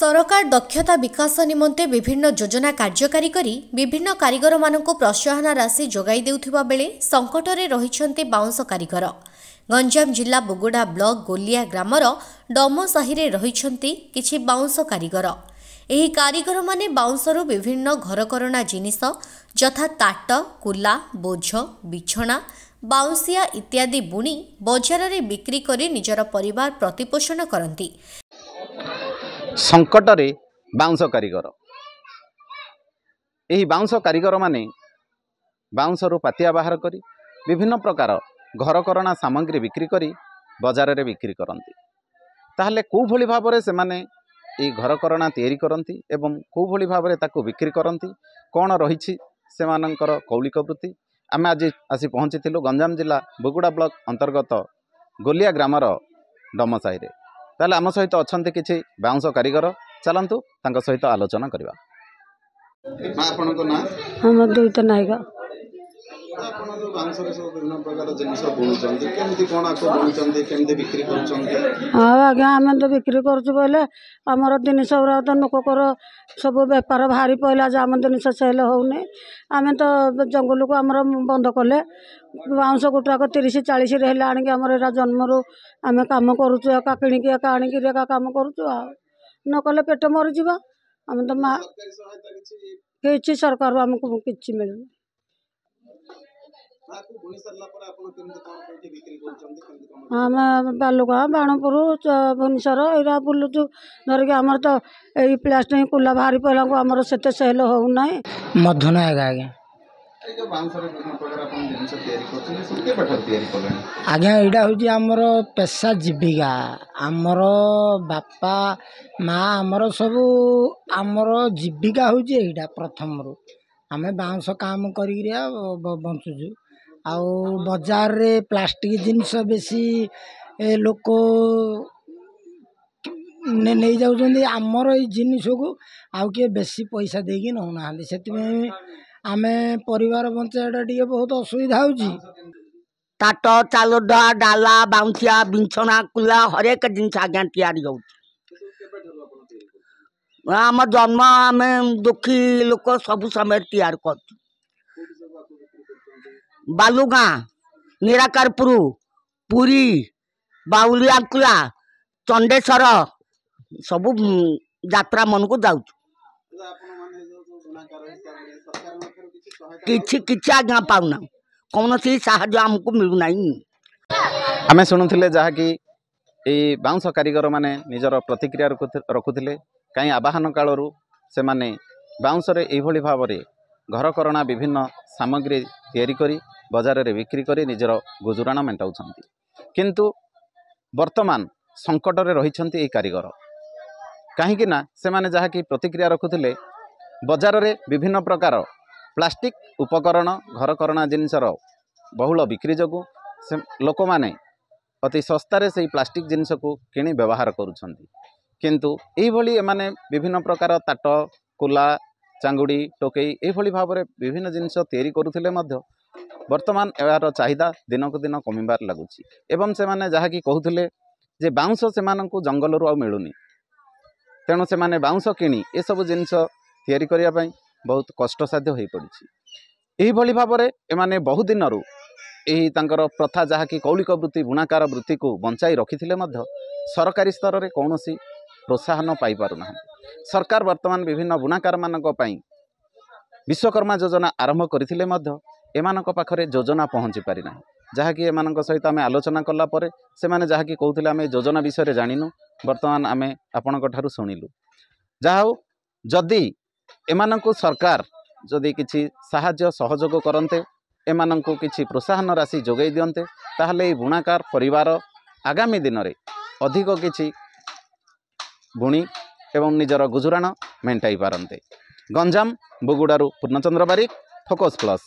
सरकार दक्षता विकास निमंते विभिन्न योजना कार्यकारी करी विभिन्न कारीगर मानक प्रोत्साहन राशि जोगाई देउथिबा बेले संकटरे रहिछन्ते बाउंस कारीगर। गंजाम जिला बुगुड़ा ब्लॉक गोलिया ग्रामर डमसाही रे रहिछन्ते किछि बाउंस कारीगर। एही कारीगर माने बाउंसरु विभिन्न घरकरणा जिनिस यथा ताट, कुला, बोझ, बिछଣା, बाउंसिया इत्यादि बुणी बजार रे बिक्री करी निजर परिवार प्रतिपोषण करती। संकटरे बाउंस कारीगर यही बाउंस कारीगर माने बाउंसरू पातिया बाहर करी विभिन्न प्रकार घरकरणा सामग्री बिक्री करी बजार रे बिक्री करती। ताहले को भली भाबरे से माने ए घरकरणा तैयारी करती एवं को भली भाबरे ताकू बिक्री करती कौन रही से मानकर कौलिक वृत्ति आम आज आसी पहुँची गंजाम जिला बुगुड़ा ब्लॉक अंतर्गत गोलिया ग्रामर डमसाही रे। ताहले आम सहित अच्छा किसी बाउंस कारीगर चलतु तांको सहित आलोचना करवा। हाँ आज्ञा आम तो बिक्री करें आमर जिनस तो लोकर सब बेपार भारी पड़ा जे आम जिनस सेल होने आम तो जंगल को आमर बंद कले बाउंस गोटाक 30-40 है आणिक आमर एरा जन्मरू आम कम करुचु एका किणिकी एका आणिक एका कम करुचु न कले पेट मरीज आम तो माँ कि सरकार आमको कि मिलू। आम बालुगा बाणपुर भुवनेश्वर यहाँ बुलुचु धरिक आमर तो यही प्लास्टिक कुला बाहरी पड़ा को आमर से सेल होना मधुन आज्ञा आज्ञा यहाँ हूँ आमर पेशा जीविका आमर बापा माँ आमर सबू आमर जीविका हूँ यहाँ प्रथम रू आम बाउंस काम कर बंचुचु आउ बाजार रे प्लास्टिक जिनस बेसी लोक नहीं जाऊँ आमर ये जिनस को आउ किए बेसी पैसा देकी नौना से आम परिवार बंचाटा टे बहुत असुविधा हो। ताट चालुडा डाला बाउंसिया बिछଣା कुला हरेक जिनस आज्ञा तैयारी हो। आम जन्म आम दुखी लोक सब समय तैयार कर बालुगाँ निराकारपुर पुरी बाउलियाकुला चंडेश्वर सब यात्रा मन को जाऊँ कि आज्ञा पाऊना कौन सी साहाଯ୍ୟ आमको मिलूना। आम शुणुले जहाँकि ये बाउंस कारीगर माने निजर प्रतिक्रिया रखुले कहीं आवाहन कालू से माने बाउंस ये भाव में घरकरणा विभिन्न सामग्री तैयारी करी बजार रे बिक्री करी निजर गुजराण मेटाउछंती। किंतु वर्तमान संकट रे रहिछंती ए कारीगर कहीं ना से माने जहाँकि प्रतिक्रिया रखुले बजार रे विभिन्न प्रकार प्लास्टिक उपकरण घरकरणा जिनसर बहुल बिक्री जोगु से लोक माने अति सस्तारे से प्लास्टिक जिनस को किणी व्यवहार करुछंती। किंतु एभली एमाने विभिन्न प्रकार ताट कुला चांगुड़ी टोकई एभली भाव में विभिन्न जिनस तैयारी करुथिले मध्य वर्तमान यार चाहिदा दिनक दिन कमिबार लगुची एवं से माने जहाँकि कहूथिले जे बाउंस सेमानंकु जंगलरू आ मिलुनी तेणु से माने बाउंस किणी ए सब जिनस तैयारी करिया पई बहुत कष्टसाध्य हो पड़ी। एही भाव में एमाने बहु दिनरू यही तांकर प्रथा जहाँकि कौलिक वृत्ति बुणाकार वृत्ति को बंचाई रखिथिले मध्य सरकारी स्तर में कौन प्रोत्साहन पाई पारुना। सरकार वर्तमान विभिन्न बुणाकार मानक पई विश्वकर्मा योजना आरंभ करथिले मध्य एमानक पाखरे योजना पहुँची पारि ना जहाँकि एमानक सहित आम आलोचना कला परे से माने जहाँकि कहूथिले आम योजना विषय जानिनु वर्तमान आम आपणक ठारु शुणिलु जाऊ जदि एमानकु सरकार जदि किछि साहाय्य सहयोग करन्ते एमानकु किछि प्रोत्साहन राशि जोगाई दियन्ते ताहले ए बुणाकार परिवार आगामी दिन में अधिक किछि बुणी एवं निजर गुजराण मेंटाई पारन्ते। गंजाम बुगुड़ारू पूर्णचंद्र बारिक फोकस प्लस।